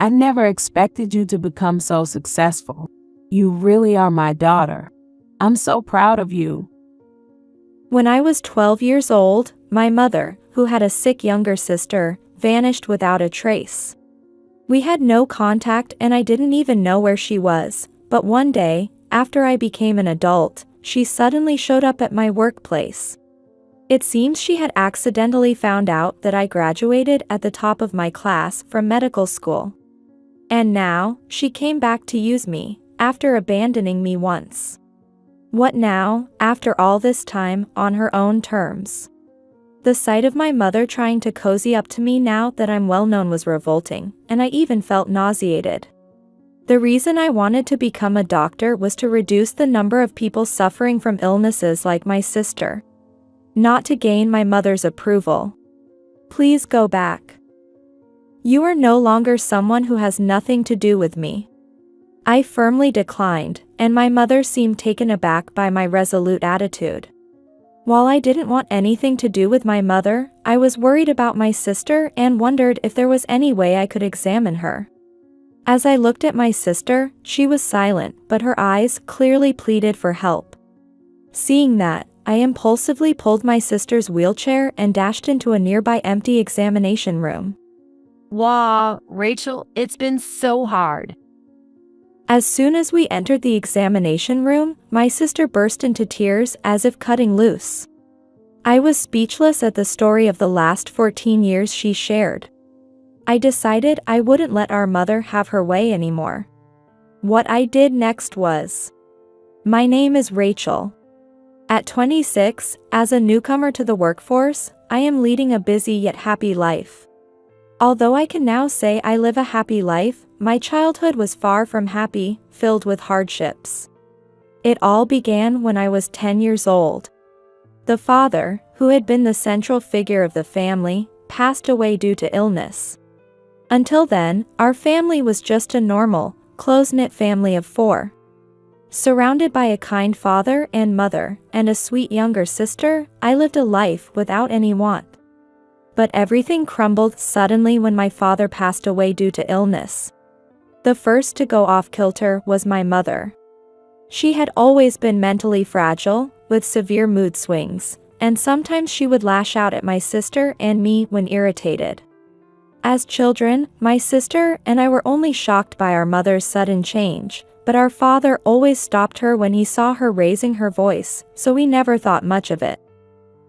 I never expected you to become so successful. You really are my daughter. I'm so proud of you." When I was 12 years old, my mother, who had a sick younger sister, vanished without a trace. We had no contact and I didn't even know where she was, but one day, after I became an adult, she suddenly showed up at my workplace. It seems she had accidentally found out that I graduated at the top of my class from medical school. And now, she came back to use me, after abandoning me once. What now, after all this time, on her own terms? The sight of my mother trying to cozy up to me now that I'm well known was revolting, and I even felt nauseated. The reason I wanted to become a doctor was to reduce the number of people suffering from illnesses like my sister. Not to gain my mother's approval. Please go back. You are no longer someone who has nothing to do with me. I firmly declined, and my mother seemed taken aback by my resolute attitude. While I didn't want anything to do with my mother, I was worried about my sister and wondered if there was any way I could examine her. As I looked at my sister, she was silent, but her eyes clearly pleaded for help. Seeing that, I impulsively pulled my sister's wheelchair and dashed into a nearby empty examination room. "Wow, Rachel, it's been so hard." As soon as we entered the examination room, my sister burst into tears as if cutting loose. I was speechless at the story of the last 14 years she shared. I decided I wouldn't let our mother have her way anymore. What I did next was, my name is Rachel. At 26, as a newcomer to the workforce, I am leading a busy yet happy life. Although I can now say I live a happy life, my childhood was far from happy, filled with hardships. It all began when I was 10 years old. The father, who had been the central figure of the family, passed away due to illness. Until then, our family was just a normal, close-knit family of 4. Surrounded by a kind father and mother, and a sweet younger sister, I lived a life without any want. But everything crumbled suddenly when my father passed away due to illness. The first to go off kilter was my mother. She had always been mentally fragile, with severe mood swings, and sometimes she would lash out at my sister and me when irritated. As children, my sister and I were only shocked by our mother's sudden change, but our father always stopped her when he saw her raising her voice, so we never thought much of it.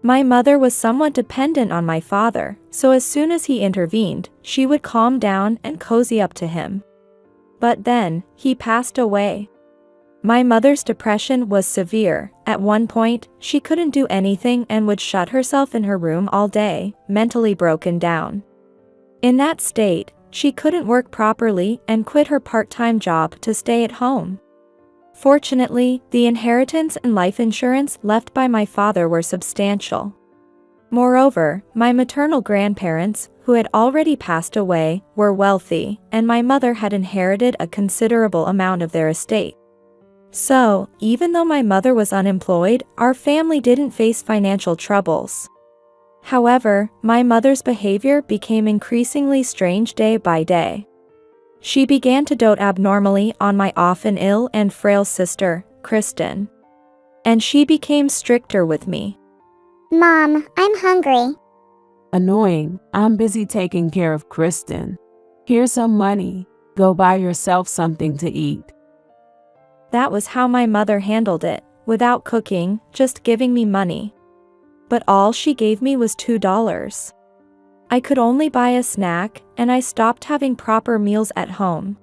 My mother was somewhat dependent on my father, so as soon as he intervened, she would calm down and cozy up to him. But then, he passed away. My mother's depression was severe. At one point, she couldn't do anything and would shut herself in her room all day, mentally broken down. In that state, she couldn't work properly and quit her part-time job to stay at home. Fortunately, the inheritance and life insurance left by my father were substantial. Moreover, my maternal grandparents, who had already passed away, were wealthy, and my mother had inherited a considerable amount of their estate. So, even though my mother was unemployed, our family didn't face financial troubles. However, my mother's behavior became increasingly strange day by day. She began to dote abnormally on my often ill and frail sister, Kristen. And she became stricter with me. Mom, I'm hungry. Annoying. I'm busy taking care of Kristen. Here's some money. Go buy yourself something to eat. That was how my mother handled it, without cooking, just giving me money. But all she gave me was $2. I could only buy a snack, and I stopped having proper meals at home.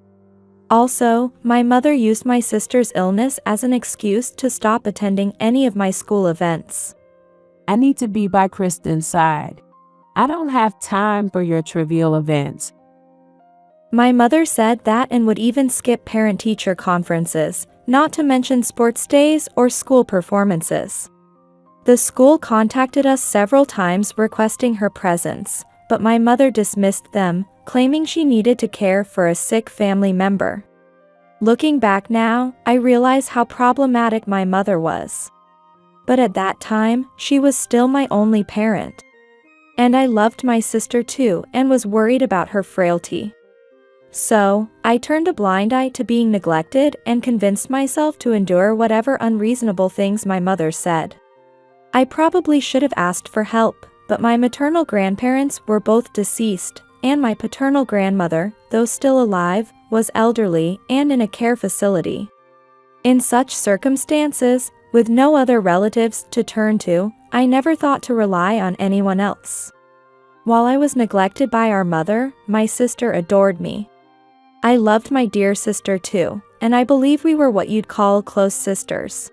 Also, my mother used my sister's illness as an excuse to stop attending any of my school events. I need to be by Kristen's side. I don't have time for your trivial events. My mother said that and would even skip parent-teacher conferences, not to mention sports days or school performances. The school contacted us several times requesting her presence, but my mother dismissed them, claiming she needed to care for a sick family member. Looking back now, I realize how problematic my mother was. But at that time, she was still my only parent. And I loved my sister too and was worried about her frailty. So, I turned a blind eye to being neglected and convinced myself to endure whatever unreasonable things my mother said. I probably should have asked for help, but my maternal grandparents were both deceased, and my paternal grandmother, though still alive, was elderly and in a care facility. In such circumstances, with no other relatives to turn to, I never thought to rely on anyone else. While I was neglected by our mother, my sister adored me. I loved my dear sister too, and I believe we were what you'd call close sisters.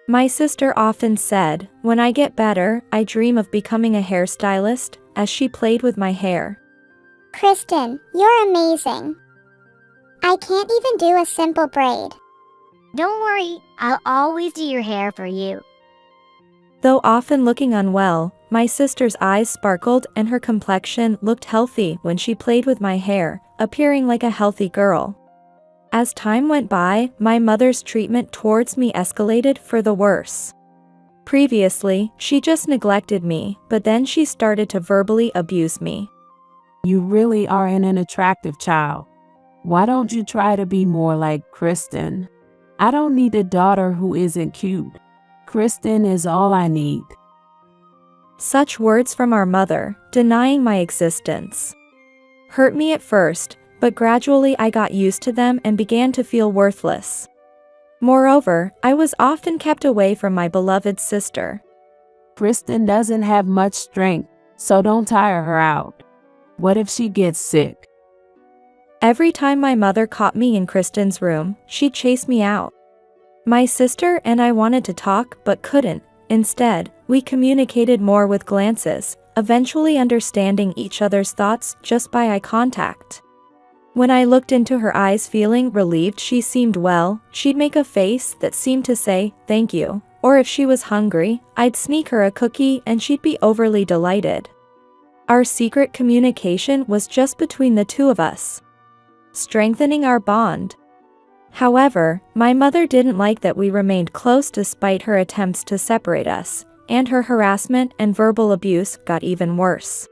My sister often said, "When I get better, I dream of becoming a hairstylist," as she played with my hair. Kristen, you're amazing. I can't even do a simple braid. Don't worry, I'll always do your hair for you. Though often looking unwell, my sister's eyes sparkled and her complexion looked healthy when she played with my hair, appearing like a healthy girl. As time went by, my mother's treatment towards me escalated for the worse. Previously, she just neglected me, but then she started to verbally abuse me. You really are an attractive child. Why don't you try to be more like Kristen? I don't need a daughter who isn't cute. Kristen is all I need. Such words from our mother, denying my existence, hurt me at first, but gradually I got used to them and began to feel worthless. Moreover, I was often kept away from my beloved sister. Kristen doesn't have much strength, so don't tire her out. What if she gets sick? Every time my mother caught me in Kristen's room, she'd chase me out. My sister and I wanted to talk but couldn't. Instead, we communicated more with glances, eventually understanding each other's thoughts just by eye contact. When I looked into her eyes feeling relieved she seemed well, she'd make a face that seemed to say, "Thank you," or if she was hungry, I'd sneak her a cookie and she'd be overly delighted. Our secret communication was just between the two of us, strengthening our bond. However, my mother didn't like that we remained close despite her attempts to separate us, and her harassment and verbal abuse got even worse.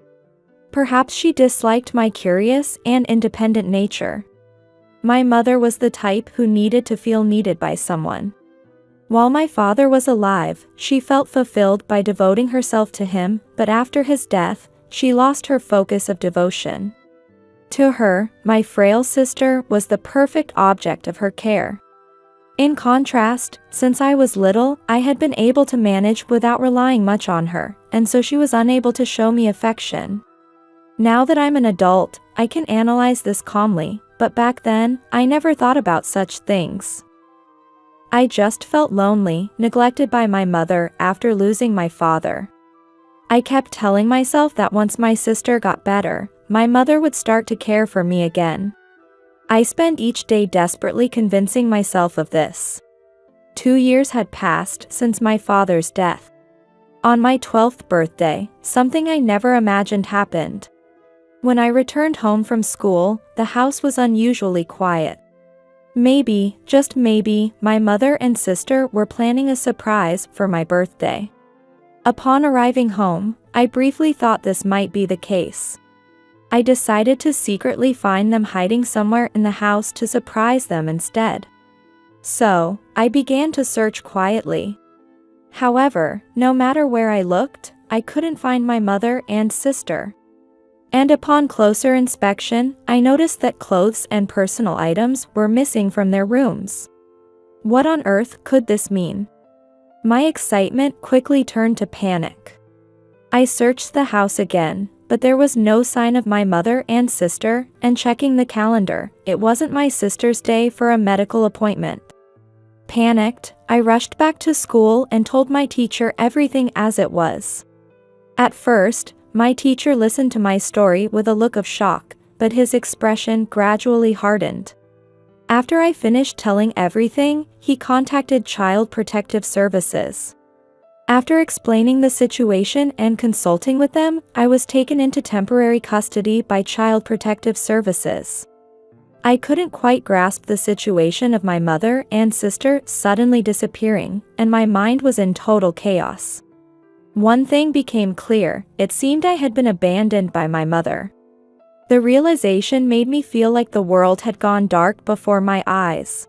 Perhaps she disliked my curious and independent nature. My mother was the type who needed to feel needed by someone. While my father was alive, she felt fulfilled by devoting herself to him, but after his death, she lost her focus of devotion. To her, my frail sister was the perfect object of her care. In contrast, since I was little, I had been able to manage without relying much on her, and so she was unable to show me affection. Now that I'm an adult, I can analyze this calmly, but back then, I never thought about such things. I just felt lonely, neglected by my mother after losing my father. I kept telling myself that once my sister got better, my mother would start to care for me again. I spent each day desperately convincing myself of this. 2 years had passed since my father's death. On my 12th birthday, something I never imagined happened. When I returned home from school, the house was unusually quiet. Maybe, just maybe, my mother and sister were planning a surprise for my birthday. Upon arriving home, I briefly thought this might be the case. I decided to secretly find them hiding somewhere in the house to surprise them instead. So, I began to search quietly. However, no matter where I looked, I couldn't find my mother and sister. And upon closer inspection, I noticed that clothes and personal items were missing from their rooms. What on earth could this mean? My excitement quickly turned to panic. I searched the house again, but there was no sign of my mother and sister, and checking the calendar, it wasn't my sister's day for a medical appointment. Panicked, I rushed back to school and told my teacher everything as it was. At first, my teacher listened to my story with a look of shock, but his expression gradually hardened. After I finished telling everything, he contacted Child Protective Services. After explaining the situation and consulting with them, I was taken into temporary custody by Child Protective Services. I couldn't quite grasp the situation of my mother and sister suddenly disappearing, and my mind was in total chaos. One thing became clear: it seemed I had been abandoned by my mother. The realization made me feel like the world had gone dark before my eyes.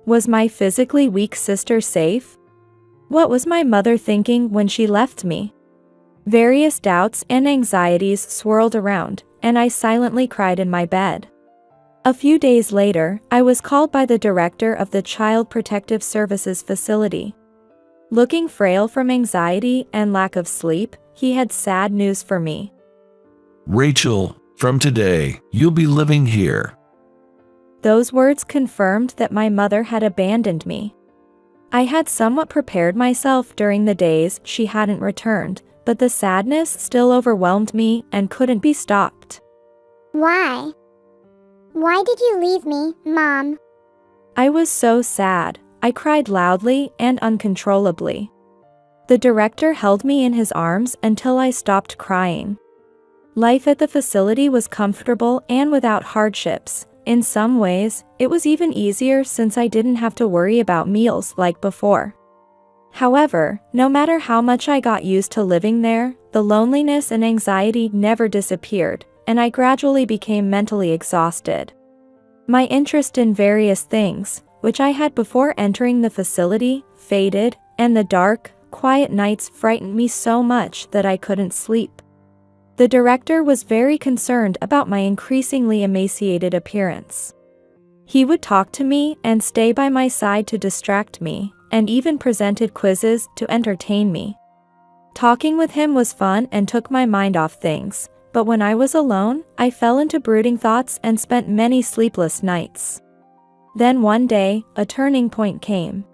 Was my physically weak sister safe? What was my mother thinking when she left me? Various doubts and anxieties swirled around, and I silently cried in my bed. A few days later, I was called by the director of the Child Protective Services facility. Looking frail from anxiety and lack of sleep, he had sad news for me. Rachel, from today, you'll be living here. Those words confirmed that my mother had abandoned me. I had somewhat prepared myself during the days she hadn't returned, but the sadness still overwhelmed me and couldn't be stopped. Why? Why did you leave me, Mom? I was so sad. I cried loudly and uncontrollably. The director held me in his arms until I stopped crying. Life at the facility was comfortable and without hardships. In some ways, it was even easier since I didn't have to worry about meals like before. However, no matter how much I got used to living there, the loneliness and anxiety never disappeared, and I gradually became mentally exhausted. My interest in various things, which I had before entering the facility, faded, and the dark, quiet nights frightened me so much that I couldn't sleep. The director was very concerned about my increasingly emaciated appearance. He would talk to me and stay by my side to distract me, and even presented quizzes to entertain me. Talking with him was fun and took my mind off things, but when I was alone, I fell into brooding thoughts and spent many sleepless nights. Then one day, a turning point came.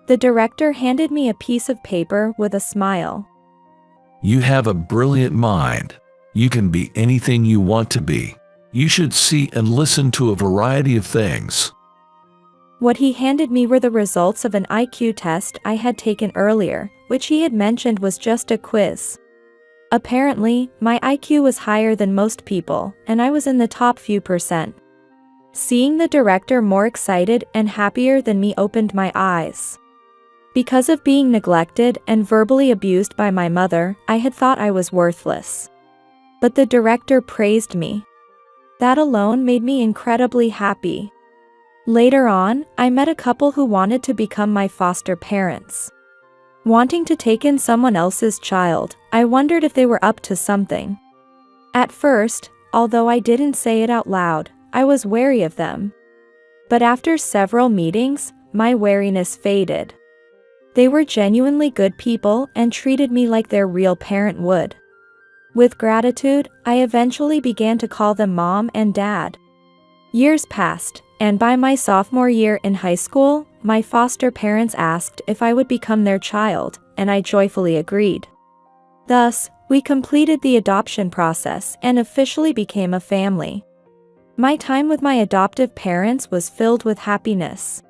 The director handed me a piece of paper with a smile. You have a brilliant mind. You can be anything you want to be. You should see and listen to a variety of things. What he handed me were the results of an IQ test I had taken earlier, which he had mentioned was just a quiz. Apparently, my IQ was higher than most people, and I was in the top few percent. Seeing the director more excited and happier than me opened my eyes. Because of being neglected and verbally abused by my mother, I had thought I was worthless. But the director praised me. That alone made me incredibly happy. Later on, I met a couple who wanted to become my foster parents. Wanting to take in someone else's child, I wondered if they were up to something. At first, although I didn't say it out loud, I was wary of them. But after several meetings, my wariness faded. They were genuinely good people and treated me like their real parent would. With gratitude, I eventually began to call them Mom and Dad. Years passed, and by my sophomore year in high school, my foster parents asked if I would become their child, and I joyfully agreed. Thus, we completed the adoption process and officially became a family. My time with my adoptive parents was filled with happiness.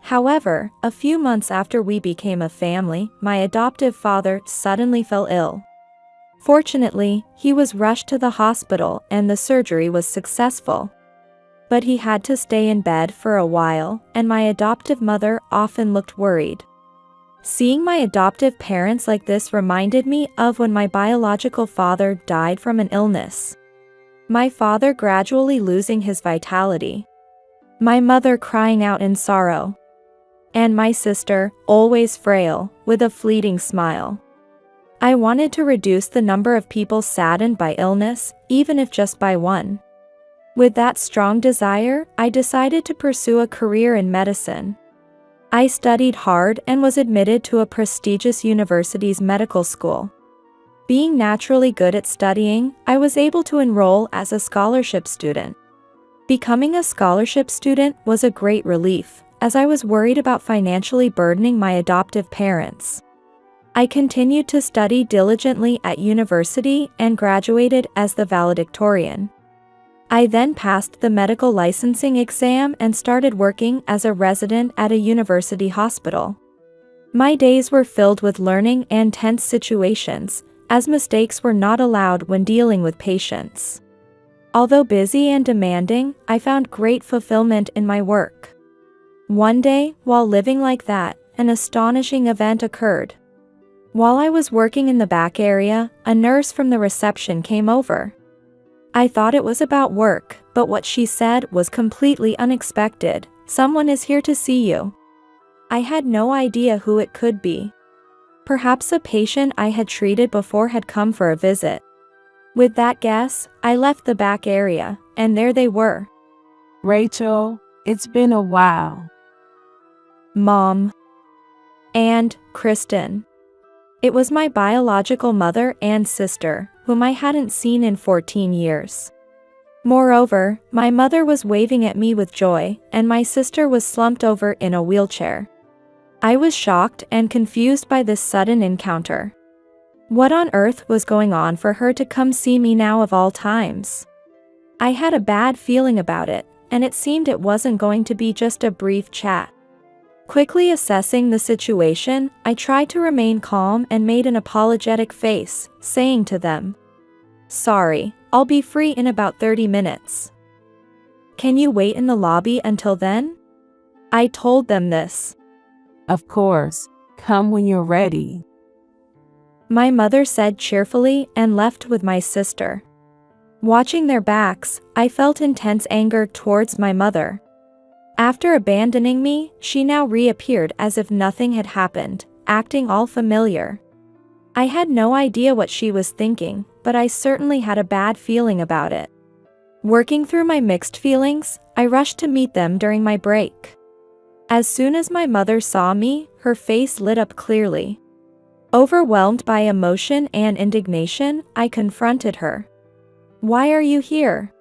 However, a few months after we became a family, my adoptive father suddenly fell ill. Fortunately, he was rushed to the hospital and the surgery was successful. But he had to stay in bed for a while, and my adoptive mother often looked worried. Seeing my adoptive parents like this reminded me of when my biological father died from an illness. My father gradually losing his vitality. My mother crying out in sorrow. And my sister, always frail, with a fleeting smile. I wanted to reduce the number of people saddened by illness, even if just by one. With that strong desire, I decided to pursue a career in medicine. I studied hard and was admitted to a prestigious university's medical school. Being naturally good at studying, I was able to enroll as a scholarship student. Becoming a scholarship student was a great relief, as I was worried about financially burdening my adoptive parents. I continued to study diligently at university and graduated as the valedictorian. I then passed the medical licensing exam and started working as a resident at a university hospital. My days were filled with learning and tense situations, as mistakes were not allowed when dealing with patients. Although busy and demanding, I found great fulfillment in my work. One day, while living like that, an astonishing event occurred. While I was working in the back area, a nurse from the reception came over. I thought it was about work, but what she said was completely unexpected. Someone is here to see you. I had no idea who it could be. Perhaps a patient I had treated before had come for a visit. With that guess, I left the back area, and there they were. Rachel, it's been a while. Mom. And Kristen. It was my biological mother and sister, whom I hadn't seen in 14 years. Moreover, my mother was waving at me with joy, and my sister was slumped over in a wheelchair. I was shocked and confused by this sudden encounter. What on earth was going on for her to come see me now of all times? I had a bad feeling about it, and it seemed it wasn't going to be just a brief chat. Quickly assessing the situation, I tried to remain calm and made an apologetic face, saying to them, "Sorry, I'll be free in about 30 minutes. Can you wait in the lobby until then?" I told them this. Of course, come when you're ready. My mother said cheerfully and left with my sister. Watching their backs, I felt intense anger towards my mother. After abandoning me, she now reappeared as if nothing had happened, acting all familiar. I had no idea what she was thinking, but I certainly had a bad feeling about it. Working through my mixed feelings, I rushed to meet them during my break. As soon as my mother saw me, her face lit up clearly. Overwhelmed by emotion and indignation, I confronted her. "Why are you here?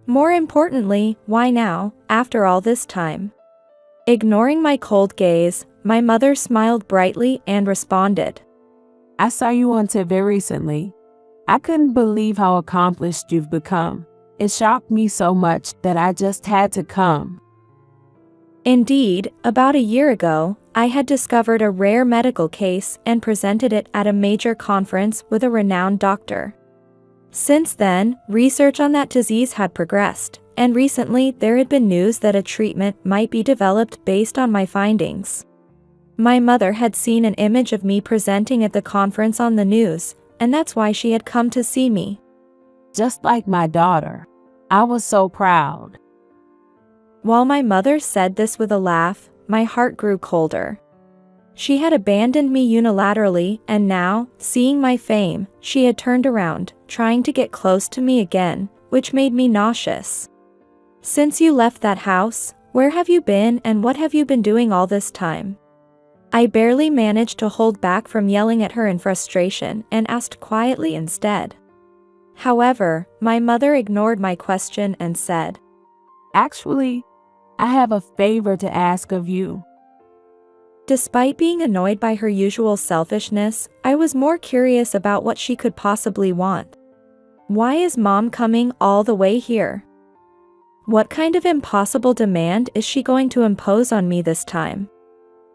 More importantly, why now, after all this time?" Ignoring my cold gaze, my mother smiled brightly and responded, I saw you on TV recently. I couldn't believe how accomplished you've become. It shocked me so much that I just had to come. Indeed, about a year ago, I had discovered a rare medical case and presented it at a major conference with a renowned doctor. Since then, research on that disease had progressed, and recently there had been news that a treatment might be developed based on my findings. My mother had seen an image of me presenting at the conference on the news, and that's why she had come to see me. Just like my daughter. I was so proud. While my mother said this with a laugh, my heart grew colder. She had abandoned me unilaterally, and now, seeing my fame, she had turned around, trying to get close to me again, which made me nauseous. "Since you left that house, where have you been and what have you been doing all this time?" I barely managed to hold back from yelling at her in frustration and asked quietly instead. However, my mother ignored my question and said, Actually, I have a favor to ask of you. Despite being annoyed by her usual selfishness, I was more curious about what she could possibly want. Why is Mom coming all the way here? What kind of impossible demand is she going to impose on me this time?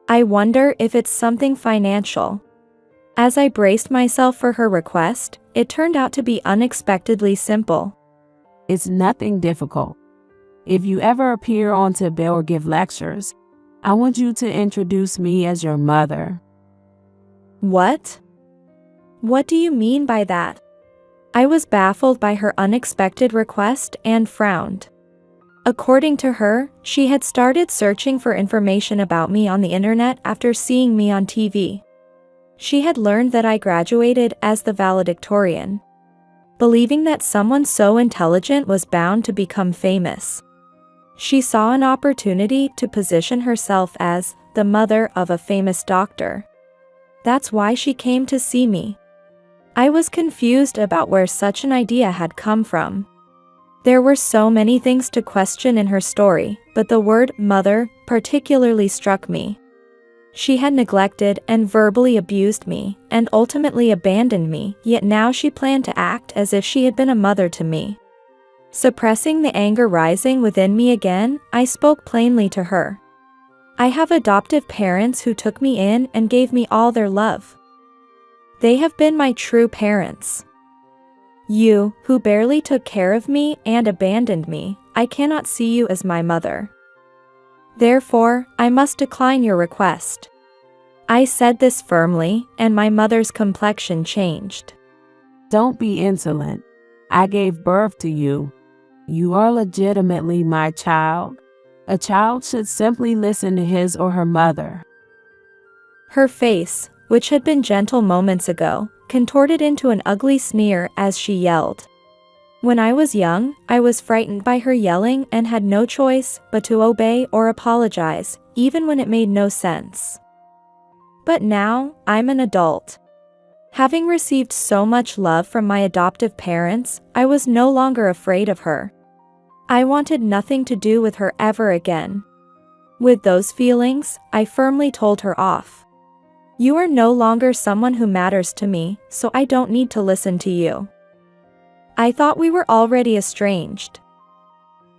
I wonder if it's something financial. As I braced myself for her request, it turned out to be unexpectedly simple. It's nothing difficult. If you ever appear on TV or give lectures, I want you to introduce me as your mother. What? What do you mean by that? I was baffled by her unexpected request and frowned. According to her, she had started searching for information about me on the internet after seeing me on TV. She had learned that I graduated as the valedictorian, believing that someone so intelligent was bound to become famous. She saw an opportunity to position herself as the mother of a famous doctor. That's why she came to see me. I was confused about where such an idea had come from. There were so many things to question in her story, but the word mother particularly struck me. She had neglected and verbally abused me, and ultimately abandoned me, yet now she planned to act as if she had been a mother to me. Suppressing the anger rising within me again, I spoke plainly to her. I have adoptive parents who took me in and gave me all their love. They have been my true parents. You, who barely took care of me and abandoned me, I cannot see you as my mother. Therefore, I must decline your request. I said this firmly, and my mother's complexion changed. Don't be insolent. I gave birth to you. You are legitimately my child. A child should simply listen to his or her mother." Her face, which had been gentle moments ago, contorted into an ugly sneer as she yelled. When I was young, I was frightened by her yelling and had no choice but to obey or apologize, even when it made no sense. But now, I'm an adult. Having received so much love from my adoptive parents, I was no longer afraid of her. I wanted nothing to do with her ever again. With those feelings, I firmly told her off. "You are no longer someone who matters to me, so I don't need to listen to you. I thought we were already estranged.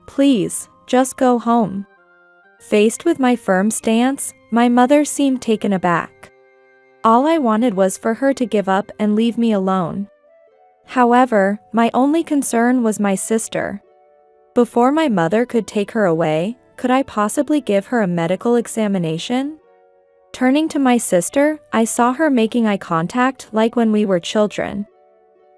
Please, just go home." Faced with my firm stance, my mother seemed taken aback. All I wanted was for her to give up and leave me alone. However, my only concern was my sister. Before my mother could take her away, could I possibly give her a medical examination? Turning to my sister, I saw her making eye contact like when we were children.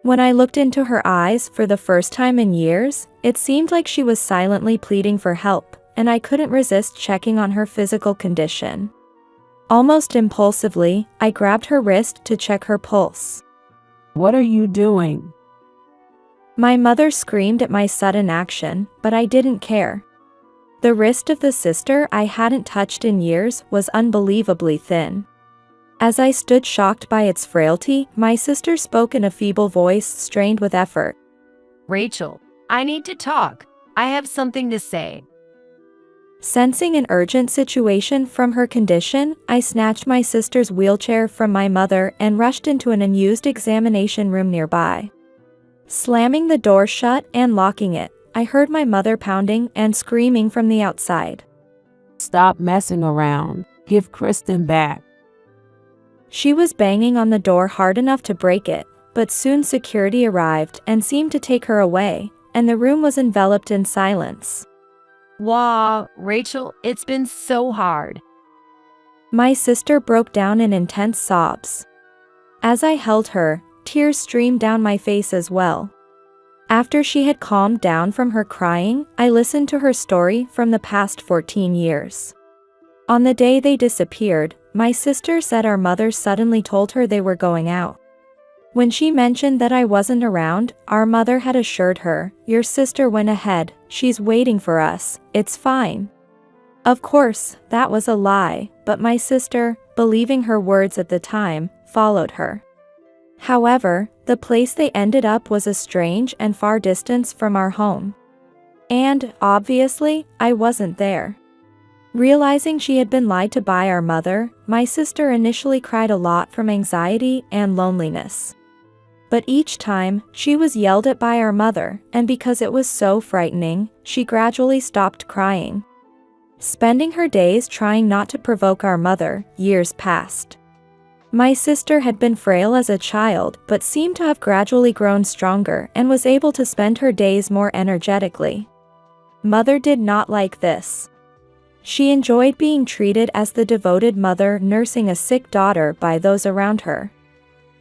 When I looked into her eyes for the first time in years, it seemed like she was silently pleading for help, and I couldn't resist checking on her physical condition. Almost impulsively, I grabbed her wrist to check her pulse. "What are you doing?" My mother screamed at my sudden action, but I didn't care. The wrist of the sister I hadn't touched in years was unbelievably thin. As I stood shocked by its frailty, my sister spoke in a feeble voice strained with effort. "Rachel, I need to talk. I have something to say." Sensing an urgent situation from her condition, I snatched my sister's wheelchair from my mother and rushed into an unused examination room nearby. Slamming the door shut and locking it, I heard my mother pounding and screaming from the outside. "Stop messing around. Give Kristen back." She was banging on the door hard enough to break it, but soon security arrived and seemed to take her away, and the room was enveloped in silence. "Wow, Rachel, it's been so hard." My sister broke down in intense sobs. As I held her, tears streamed down my face as well. After she had calmed down from her crying, I listened to her story from the past 14 years. On the day they disappeared, my sister said our mother suddenly told her they were going out. When she mentioned that I wasn't around, our mother had assured her, "Your sister went ahead, she's waiting for us, it's fine." Of course, that was a lie, but my sister, believing her words at the time, followed her. However, the place they ended up was a strange and far distance from our home. And, obviously, I wasn't there. Realizing she had been lied to by our mother, my sister initially cried a lot from anxiety and loneliness. But each time, she was yelled at by our mother, and because it was so frightening, she gradually stopped crying. Spending her days trying not to provoke our mother, years passed. My sister had been frail as a child but seemed to have gradually grown stronger and was able to spend her days more energetically. Mother did not like this. She enjoyed being treated as the devoted mother nursing a sick daughter by those around her.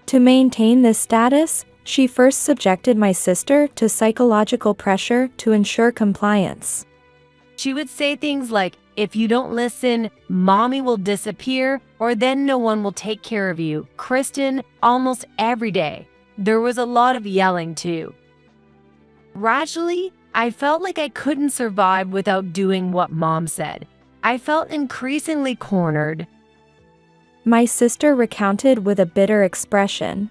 To maintain this status, she first subjected my sister to psychological pressure to ensure compliance. She would say things like, "If you don't listen, mommy will disappear, or then no one will take care of you." Kristen, almost every day. There was a lot of yelling too. Gradually, I felt like I couldn't survive without doing what mom said. I felt increasingly cornered. My sister recounted with a bitter expression.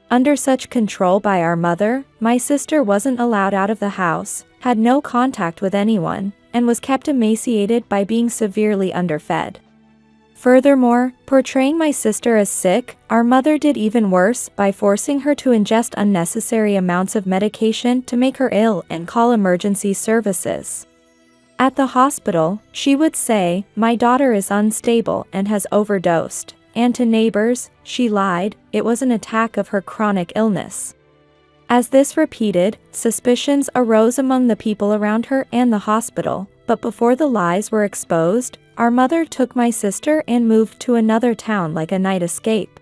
Under such control by our mother, my sister wasn't allowed out of the house, had no contact with anyone, and was kept emaciated by being severely underfed. Furthermore, portraying my sister as sick, our mother did even worse by forcing her to ingest unnecessary amounts of medication to make her ill and call emergency services. At the hospital, she would say, "My daughter is unstable and has overdosed," and to neighbors, she lied, it was an attack of her chronic illness. As this repeated, suspicions arose among the people around her and the hospital, but before the lies were exposed, our mother took my sister and moved to another town like a night escape.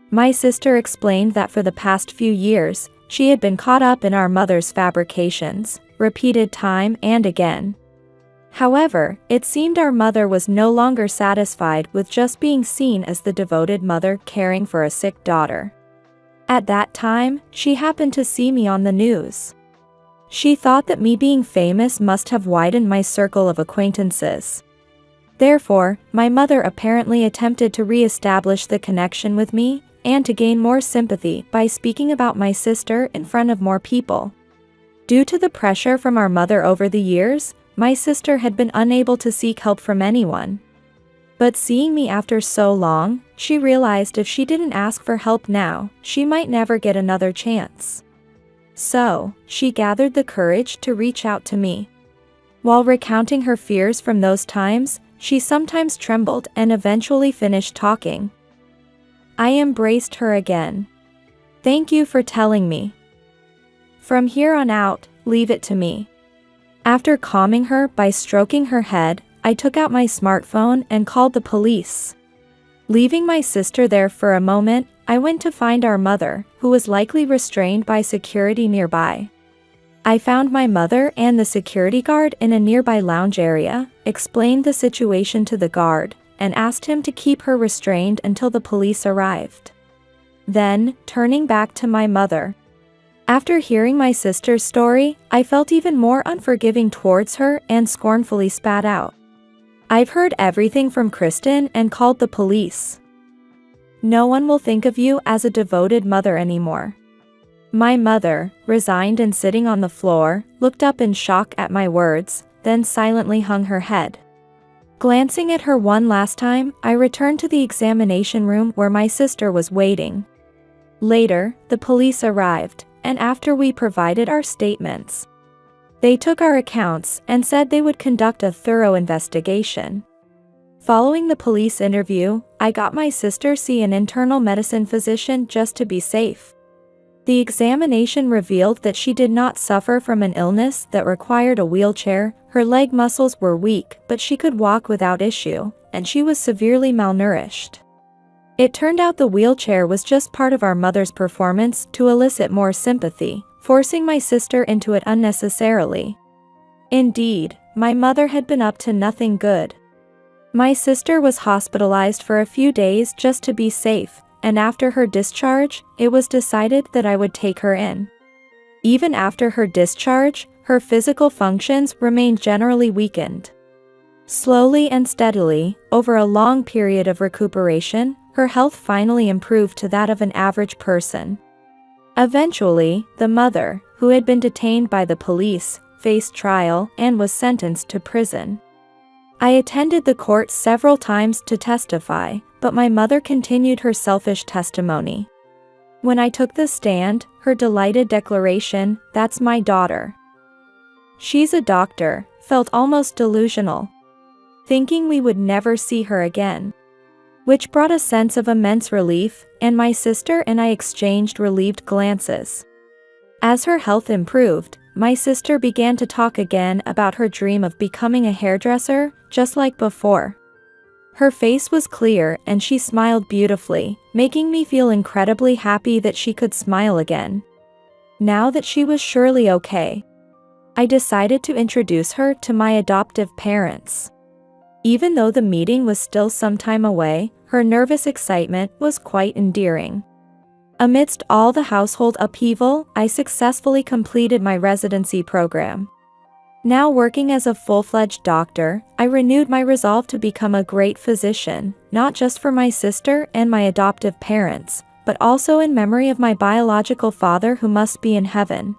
My sister explained that for the past few years, she had been caught up in our mother's fabrications, repeated time and again. However, it seemed our mother was no longer satisfied with just being seen as the devoted mother caring for a sick daughter. At that time, she happened to see me on the news. She thought that me being famous must have widened my circle of acquaintances. Therefore, my mother apparently attempted to re-establish the connection with me and to gain more sympathy by speaking about my sister in front of more people. Due to the pressure from our mother over the years, my sister had been unable to seek help from anyone. But seeing me after so long, she realized if she didn't ask for help now, she might never get another chance. So, she gathered the courage to reach out to me. While recounting her fears from those times, she sometimes trembled and eventually finished talking. I embraced her again. Thank you for telling me. From here on out, leave it to me. After calming her by stroking her head, I took out my smartphone and called the police. Leaving my sister there for a moment, I went to find our mother, who was likely restrained by security nearby. I found my mother and the security guard in a nearby lounge area, explained the situation to the guard, and asked him to keep her restrained until the police arrived. Then, turning back to my mother. After hearing my sister's story, I felt even more unforgiving towards her and scornfully spat out. I've heard everything from Kristen and called the police. No one will think of you as a devoted mother anymore. My mother, resigned and sitting on the floor, looked up in shock at my words, then silently hung her head. Glancing at her one last time, I returned to the examination room where my sister was waiting. Later, the police arrived, and after we provided our statements, they took our accounts and said they would conduct a thorough investigation. Following the police interview, I got my sister see an internal medicine physician just to be safe. The examination revealed that she did not suffer from an illness that required a wheelchair, her leg muscles were weak but she could walk without issue, and she was severely malnourished. It turned out the wheelchair was just part of our mother's performance to elicit more sympathy, forcing my sister into it unnecessarily. Indeed, my mother had been up to nothing good. My sister was hospitalized for a few days just to be safe, and after her discharge, it was decided that I would take her in. Even after her discharge, her physical functions remained generally weakened. Slowly and steadily, over a long period of recuperation, her health finally improved to that of an average person. Eventually, the mother, who had been detained by the police, faced trial and was sentenced to prison. I attended the court several times to testify, but my mother continued her selfish testimony. When I took the stand, her delighted declaration, "That's my daughter. She's a doctor," felt almost delusional. Thinking we would never see her again. Which brought a sense of immense relief, and my sister and I exchanged relieved glances. As her health improved, my sister began to talk again about her dream of becoming a hairdresser, just like before. Her face was clear and she smiled beautifully, making me feel incredibly happy that she could smile again. Now that she was surely okay, I decided to introduce her to my adoptive parents. Even though the meeting was still some time away, her nervous excitement was quite endearing. Amidst all the household upheaval, I successfully completed my residency program. Now working as a full-fledged doctor, I renewed my resolve to become a great physician, not just for my sister and my adoptive parents, but also in memory of my biological father who must be in heaven.